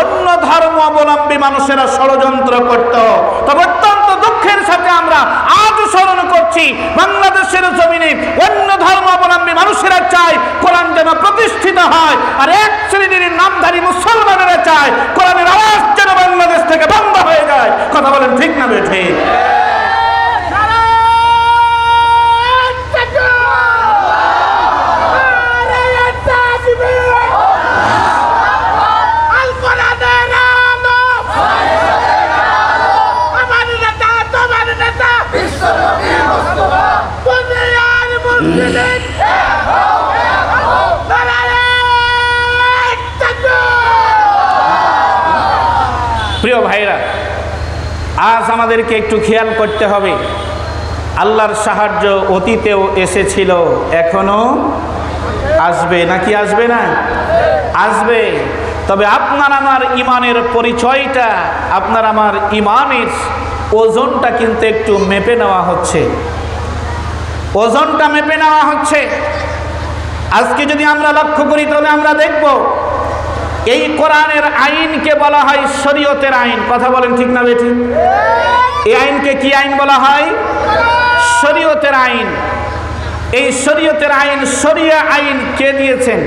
অন্য ধর্ম অবলম্বী মানুষেরা ষড়যন্ত্র করত। তবে অত্যন্ত দুঃখের সাথে আমরা আজ স্মরণ করছি, বাংলাদেশের জমিনে অন্য ধর্ম অবলম্বী মানুষেরা চায় কোরআন যেন প্রতিষ্ঠিত হয়, আর এক শ্রেণীর নামধারী মুসলমানেরা চায় কোরআনের আওয়াজ যেন বাংলাদেশ থেকে বন্ধ হয়ে যায়। কথা বলেন ঠিক না বেঠিক? প্রিয় ভাইরা, আজ আমাদেরকে একটু খেয়াল করতে হবে, আল্লাহর সাহায্য অতীতেও এসেছিল, এখনো আসবে নাকি আসবে না? আসবে। তবে আপনার আমার ইমানের পরিচয়টা, আপনার আমার ইমানের ওজনটা কিন্তু একটু মেপে নেওয়া হচ্ছে, ওজনটা মেপে নেওয়া হচ্ছে। আজকে যদি আমরা লক্ষ্য করি তাহলে আমরা দেখব এই কোরআনের আইনকে বলা হয় শরীয়তের আইন। কথা বলেন ঠিক না বেঠিক? এই আইনকে কি আইন বলা হয়? শরীয়তের আইন। এই শরীয়তের আইন, শরিয়া আইন কে দিয়েছেন?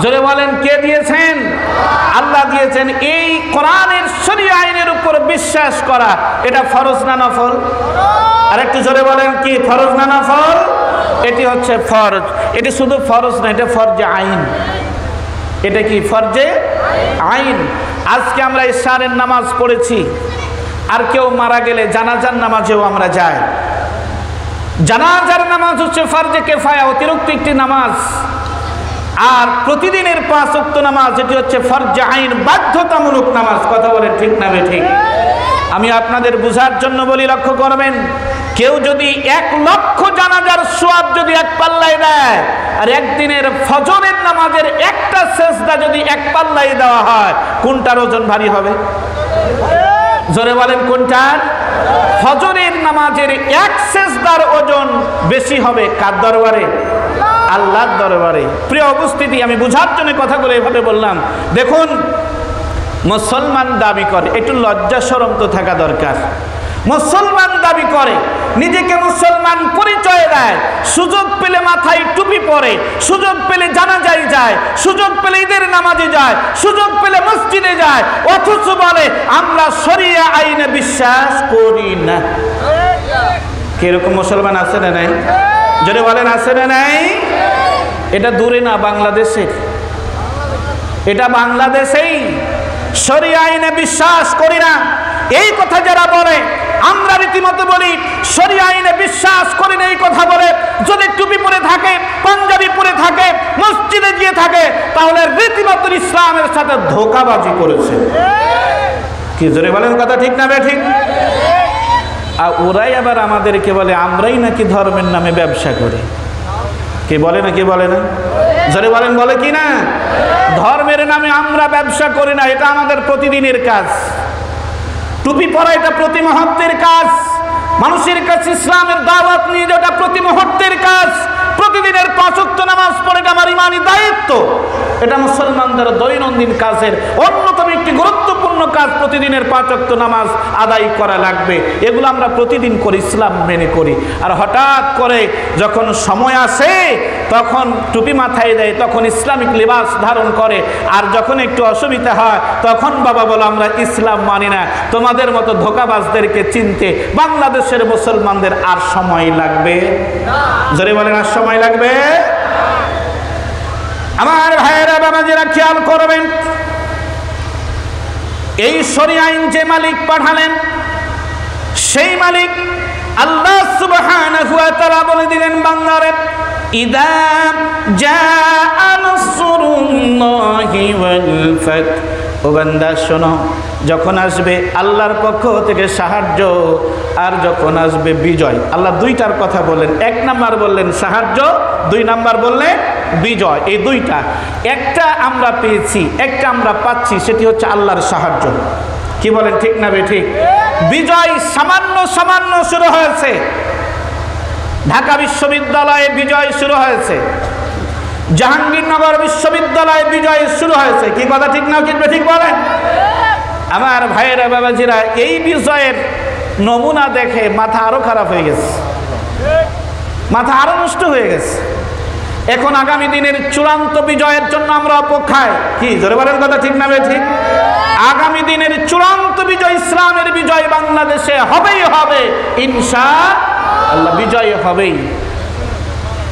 জোরে বলেন, কে দিয়েছেন? আল্লাহ দিয়েছেন। এই কোরআনের শরিয়া আইনের উপর বিশ্বাস করা, এটা ফরজ না নফল? আর একটু জোরে বলেন, কি ফরজ না নফল? এটি হচ্ছে ফরজ। এটি শুধু ফরজ না, এটা ফরজে আইন। এটা কি? ফরজে আইন। আজকে আমরা ইশারের নামাজ পড়েছি, আর কেউ মারা গেলে জানাজার নামাজেও আমরা যাই। জানাজার নামাজ হচ্ছে ফরজে কিফায়া, অতিরিক্ত একটি নামাজ। আর প্রতিদিনের 5 ওয়াক্ত নামাজ, এটি হচ্ছে ফরজে আইন, বাধ্যতামূলক নামাজ। কথা বলেন ঠিক না বেঠিক? আমি আপনাদের বুঝার জন্য বলি, লক্ষ্য করবেন, কেউ যদি 1 লক্ষ জানাজার সওয়াব যদি এক পাল্লায় দেয়, আর একদিনের ফজরের নামাজের একটা সেজদা যদি এক পাল্লায় দেওয়া হয়, কোনটার ওজন ভারী হবে? জোরে বলেন, কোনটার? ফজরের নামাজের এক সেজদার ওজন বেশি হবে কার দরবারে? আল্লাহর দরবারে। প্রিয় উপস্থিতি, আমি বুঝার জন্য কথাগুলো এভাবে বললাম। দেখুন, মুসলমান দাবি করে, একটু লজ্জা শরম তো থাকা দরকার। মুসলমান দাবি করে, নিজেকে মুসলমান পরিচয় দেয়, সুযোগ পেলে মাথায় টুপি পরে, সুযোগ পেলে জানাজায় যায়, সুযোগ পেলে ঈদের নামাজে যায়, সুযোগ পেলে মসজিদে যায়, অথচ বলে আমরা শরিয়া আইনে বিশ্বাস করি না। কিরকম মুসলমান আছে না নাই? যদি বলেন আছে না নাই? এটা দূরে না, বাংলাদেশের। এটা বাংলাদেশেই শরিয়া আইনে বিশ্বাস করি না, এই কথা যারা বলে, আমরা রীতিমতো বলি শরিয়া আইনে বিশ্বাস করি না। এই কথা বলে যদি টুপি পরে থাকে, পাঞ্জাবি পরে থাকে, মসজিদে গিয়ে থাকে, তাহলে রীতিমতো ইসলামের সাথে ধোঁকাবাজি করেছে। কি জোরে বলেন, কথা ঠিক না বেঠিক? আর ওরাই আবার আমাদেরকে বলে আমরাই নাকি ধর্মের নামে ব্যবসা করি। কে বলে না? কে বলে না? জোরে বলেন, বলে কি না? ধর্মের নামে আমরা ব্যবসা করি না, এটা আমাদের প্রতিদিনের কাজ। টুপি পরা এটা প্রতি মুহূর্তের কাজ। মানুষের কাছে ইসলামের দাওয়াত নিয়ে যাওয়া প্রতি মুহূর্তের কাজ। প্রতিদিনের 5 ওয়াক্ত নামাজ পড়ে এটা আমার ইমানি দায়িত্ব। এটা মুসলমানদের দৈনন্দিন কাজের অন্যতম একটি গুরুত্বপূর্ণ কাজ। প্রতিদিনের 5 ওয়াক্ত নামাজ আদায় করা লাগবে। এগুলো আমরা প্রতিদিন করি, ইসলাম মেনে করি। আর হঠাৎ করে যখন সময় আসে, তখন টুপি মাথায় দেয়, তখন ইসলামিক লিবাস ধারণ করে। আর যখন একটু অসুবিধা হয়, তখন বাবা বলো আমরা ইসলাম মানি না। তোমাদের মতো ধোঁকাবাজদেরকে চিনতে বাংলাদেশের মুসলমানদের আর সময় লাগবে? জোরে বলেন, আর সময় লাগবে? আমার ভাইয়েরা, বাবাজিরা, খেয়াল করবেন, এই শরিয়া আইন যে মালিক পাঠালেন, সেই মালিক আল্লাহ সুবহানাহু ওয়া তাআলা বলে দিলেন বান্দারে, ইদা জাআ নাসরুল্লাহি ওয়াল ফাত, ও বান্দা শোনো, যখন আসবে আল্লাহর পক্ষ থেকে সাহায্য, আর যখন আসবে বিজয়। আল্লাহ দুইটার কথা বললেন। 1 নাম্বার বললেন সাহায্য, 2 নাম্বার বললেন বিজয়। এই দুইটা, একটা আমরা পেয়েছি, একটা আমরা পাচ্ছি, সেটি হচ্ছে আল্লাহর সাহায্য। কি বলেন, ঠিক না বেঠিক? বিজয় সামান্য সামান্য শুরু হয়েছে। ঢাকা বিশ্ববিদ্যালয়ে বিজয় শুরু হয়েছে। জাহাঙ্গীরনগর বিশ্ববিদ্যালয় বিজয় শুরু হয়েছে। কি কথা ঠিক না ঠিক বলেন? আমার ভাইয়েরা বাবাজিরা, এই বিজয়ের নমুনা দেখে মাথা আরো খারাপ হয়ে গেছে, মাথা আরো নষ্ট হয়ে গেছে। এখন আগামী দিনের চূড়ান্ত বিজয়ের জন্য আমরা অপেক্ষায়। কি জোরে বলেন কথা ঠিক না ঠিক? আগামী দিনের চূড়ান্ত বিজয়, ইসলামের বিজয় বাংলাদেশে হবেই হবে ইনশাআল্লাহ, বিজয় হবেই।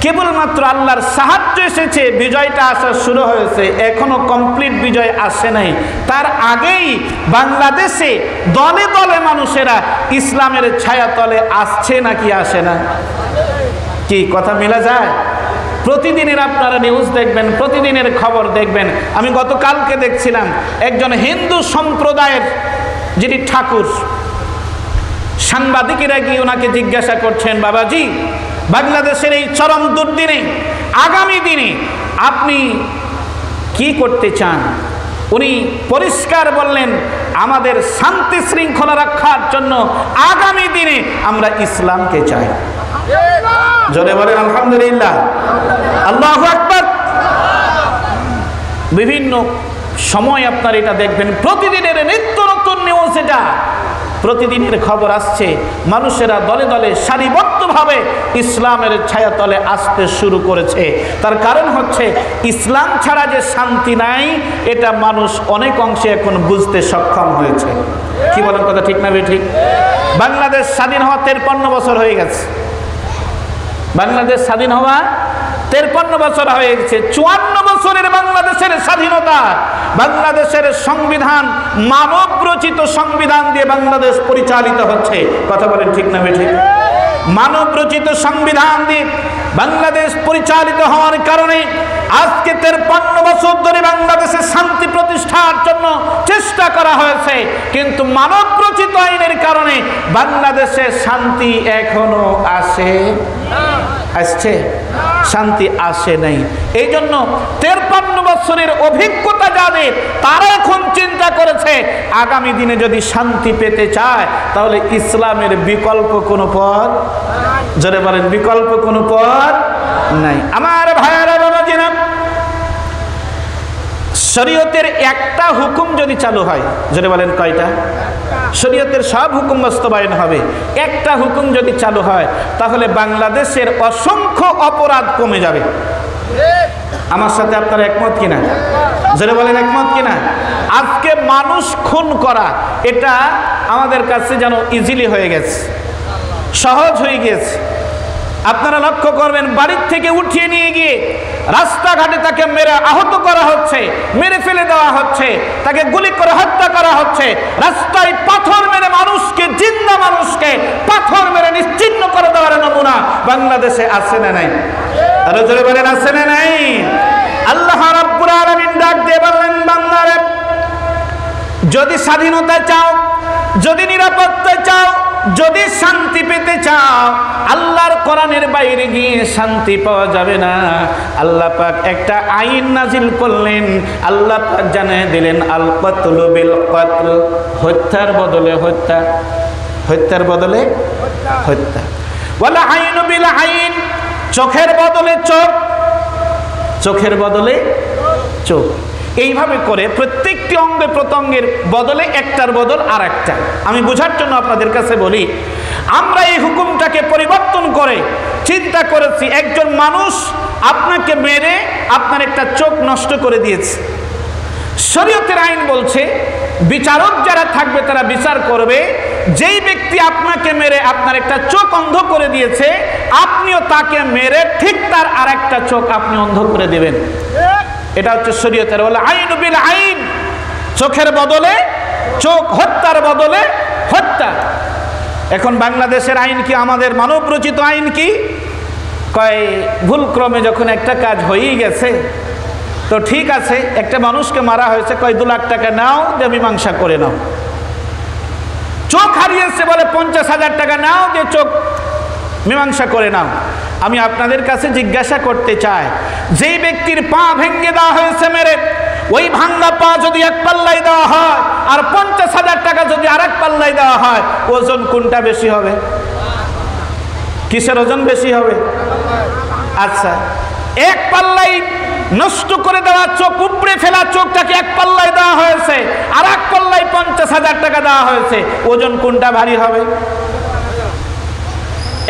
কেবলমাত্র আল্লাহর সাহায্য এসেছে, বিজয়টা আসা শুরু হয়েছে, এখনো কমপ্লিট বিজয় আসে নাই। তার আগেই বাংলাদেশে দলে দলে মানুষেরা ইসলামের ছায়াতলে আসছে নাকি আসে না? কি কথা মিলা যায়? প্রতিদিনের আপনারা নিউজ দেখবেন, প্রতিদিনের খবর দেখবেন। আমি গতকালকে দেখছিলাম একজন হিন্দু সম্প্রদায়ের যিনি ঠাকুর, সাংবাদিকেরা গিয়ে ওনাকে জিজ্ঞাসা করছেন, বাবাজি বাংলাদেশের এই চরম দুর্দিনে আগামী দিনে আপনি কি করতে চান? উনি পরিষ্কার বললেন, আমাদের শান্তি শৃঙ্খলা রক্ষার জন্য আগামী দিনে আমরা ইসলামকে চাই। জোরে বলেন আলহামদুলিল্লাহ, আল্লাহু আকবার। বিভিন্ন সময় আপনার এটা দেখবেন, প্রতিদিনের নিত্য নতুন নিউজ, এটা প্রতিদিনের খবর আসছে। মানুষেরা দলে দলে সারিবদ্ধভাবে ইসলামের ছায়াতলে আসতে শুরু করেছে। তার কারণ হচ্ছে ইসলাম ছাড়া যে শান্তি নাই, এটা মানুষ অনেক অংশে এখন বুঝতে সক্ষম হয়েছে। কি বলেন কথা ঠিক না ঠিক? বাংলাদেশ স্বাধীন হওয়া 53 বছর হয়ে গেছে। বাংলাদেশ স্বাধীন হওয়া 53 বছর হয়ে গেছে। 54 বছরের বাংলাদেশের স্বাধীনতা, বাংলাদেশের সংবিধান মানব রচিত সংবিধান দিয়ে বাংলাদেশ পরিচালিত হচ্ছে। কথা বলেন ঠিক না ঠিক? মানব রচিত সংবিধান দিয়ে বাংলাদেশ পরিচালিত হওয়ার কারণে আজকে 53 বছর ধরে বাংলাদেশে শান্তি প্রতিষ্ঠার জন্য চেষ্টা করা হয়েছে, কিন্তু মানব রচিত আইনের কারণে বাংলাদেশে শান্তি এখনো আসছে, শান্তি আসে নাই। এই জন্য 53 বছরের অভিজ্ঞতা যাদের, তারা এখন চিন্তা করেছে আগামী দিনে যদি শান্তি পেতে চায় তাহলে ইসলামের বিকল্প কোনো পথ, জোরে বলেন বিকল্প কোনো পথ নাই। আমার ভাইয়েরা বাবাজিরা, শরীয়তের একটা হুকুম যদি চালু হয়, জোরে বলেন কয়টা? শরীয়তের সব হুকুম বাস্তবায়ন হবে। একটা হুকুম যদি চালু হয় তাহলে বাংলাদেশের অসংখ্য অপরাধ কমে যাবে। আমার সাথে আপনারা একমত কিনা? জোরে বলেন একমত কিনা? আজকে মানুষ খুন করা এটা আমাদের কাছে যেন ইজিলি হয়ে গেছে, সহজ হয়ে গেছে। আপনারা লক্ষ্য করবেন, বাড়ির থেকে উঠিয়ে নিয়ে গিয়ে রাস্তাঘাটে তাকে মেরে আহত করা হচ্ছে, মেরে ফেলে দেওয়া হচ্ছে, তাকে গুলি করে হত্যা করা হচ্ছে। রাস্তায় পাথর মেরে মানুষকে, জিন্দা মানুষকে পাথর মেরে নিশ্চিহ্ন করে দেওয়ার নমুনা বাংলাদেশে আছে না নাই? আরো জোরে বলেন আছে না নাই? আল্লাহ রাব্বুল আলামিন ডাক দিয়ে বললেন, বান্দারে যদি স্বাধীনতা চাও, যদি নিরাপত্তা চাও, যদি শান্তি পেতে চাও, আল্লাহর কোরআনের বাইরে গিয়ে শান্তি পাওয়া যাবে না। আল্লাহ পাক একটা আইন নাজিল করলেন। আল্লাহ পাক জানিয়ে দিলেন, আল কতলু বিল কতল, হত্যার বদলে হত্যা, হত্যার বদলে হত্যা। ওয়ালা আইনু বিল আইন, চোখের বদলে চোখ, চোখের বদলে চোখ। এইভাবে করে প্রত্যেকটি অঙ্গে প্রত্যঙ্গের বদলে একটার বদল আর একটা। আমি বোঝার জন্য আপনাদের কাছে বলি, আমরা এই হুকুমটাকে পরিবর্তন করে চিন্তা করেছি, একজন মানুষ আপনাকে মেরে আপনার একটা চোখ নষ্ট করে দিয়েছে। শরীয়তের আইন বলছে, বিচারক যারা থাকবে তারা বিচার করবে, যেই ব্যক্তি আপনাকে মেরে আপনার একটা চোখ অন্ধ করে দিয়েছে, আপনিও তাকে মেরে ঠিক তার আর একটা চোখ আপনি অন্ধ করে দেবেন। এটা হচ্ছে শরীয়তের বলে আইন বিল আইন, চোখের বদলে চোখ, হত্যার বদলে হত্যা। এখন বাংলাদেশের আইন কি, আমাদের মানব রচিত আইন কি? কয় ভুলক্রমে যখন একটা কাজ হয়েই গেছে তো ঠিক আছে, একটা মানুষকে মারা হয়েছে, কয় 2 লাখ টাকা নাও, যে মীমাংসা করে নাও। চোখ হারিয়েছে বলে 50,000 টাকা নাও, যে চোখ মীমাংসা করে নাও। আমি আপনাদের কাছে জিজ্ঞাসা করতে চাই, যেই ব্যক্তির পা ভেঙে দেওয়া হয়েছে মেরে, ওই ভাঙ্গা পা যদি এক পাল্লায় দেওয়া হয় আর 50,000 টাকা যদি আরেক পাল্লায় দেওয়া হয়, ওজন কোনটা বেশি হবে? কিসের ওজন বেশি হবে? আচ্ছা, এক পাল্লাই নষ্ট করে দেওয়া চোখ, উপড়ে ফেলা চোখটাকে এক পাল্লায় দেওয়া হয়েছে, আর এক পাল্লায় 50,000 টাকা দেওয়া হয়েছে। ওজন কোনটা ভারী হবে?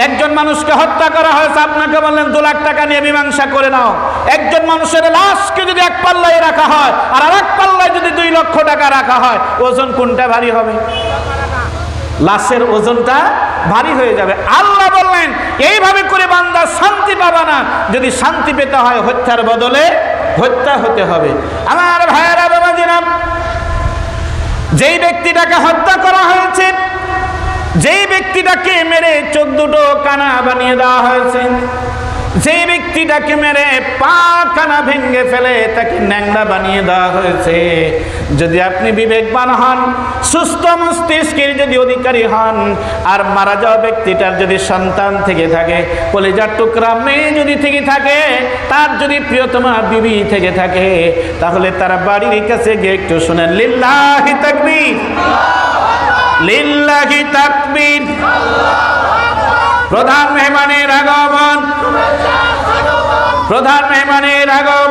একজন মানুষকে হত্যা করা হয়েছে, আপনাকে বললেন 2 লাখ টাকা নিয়ে মীমাংসা করে নাও। একজন মানুষের লাশকে যদি এক পাল্লায় রাখা হয় আর আরেক পাল্লায় যদি 2 লক্ষ টাকা রাখা হয়, ওজন কোনটা ভারী হবে? লাশের ওজনটা ভারী হয়ে যাবে। আল্লাহ বললেন এইভাবে করে বান্দা শান্তি পাবে না। যদি শান্তি পেতে হয় হত্যার বদলে হত্যা হতে হবে। আমার ভাইয়েরা, বাবাজিরা, যেই ব্যক্তিটাকে হত্যা করা হয়েছে, যেই ব্যক্তিটাকে মেরে চোখ দুটো কানা বানিয়ে দেওয়া হয়েছে, যেই ব্যক্তিটাকে মেরে পা কানা ভেঙে ফেলে তাকে ন্যাংরা বানিয়ে দেওয়া হয়েছে, যদি আপনি বিবেকবান হন, সুস্থ মস্তিষ্কের যদি অধিকারী হন, আর মারা যাওয়া ব্যক্তিটার যদি সন্তান থেকে থাকে, কলিজার টুকরা মেয়ে যদি থেকে থাকে, তার যদি প্রিয়তমা বিবি থেকে থাকে, তাহলে তারা বাড়ির কাছে গিয়ে একটু শুনেন লিল্লাহি তাকবীর, লিল্লাহি তাকবীর। প্রধান মেহমানের আগমন, প্রধান মেহমানের আগমন।